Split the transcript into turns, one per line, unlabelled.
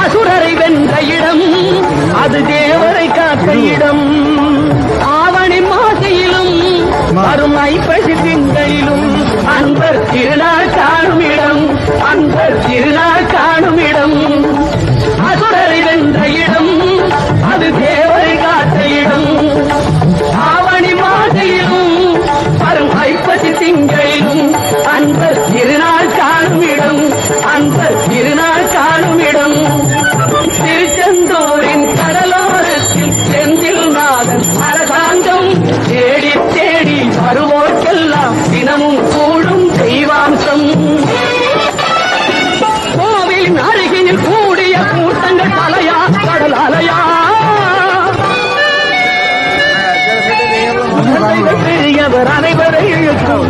அசுரரை வென்ற இடம் அது தேவரை காத்த இடம். ஆவணி மாசையிலும் வரும் ஐப்பசி திங்களிலும் அன்பர் திருநாள் காணும் இடம், அன்பர் திருநாள் காணும் இடம். அசுரரை வென்ற இடம் அது தேவரை காத்த இடம். ஆவணி மாசையிலும் வரும் ஐப்பசி திங்களிலும் அன்பர் திருநாள் காணும் இடம், அன்பர் திருநாள் காணும் இடம். திருச்செந்தூரின் கடலோரத்தில் செந்தில் நாதன் அரசாங்கம் தேடி தேடி வருவோர்க்கெல்லாம் தினமும் கூடும் தெய்வாம்சம். கோவிலின் அருகினில் கூடிய கூட்டங்கள் அலையா கடல் அலையா. பெரியவர் அனைவரை இழுக்கும்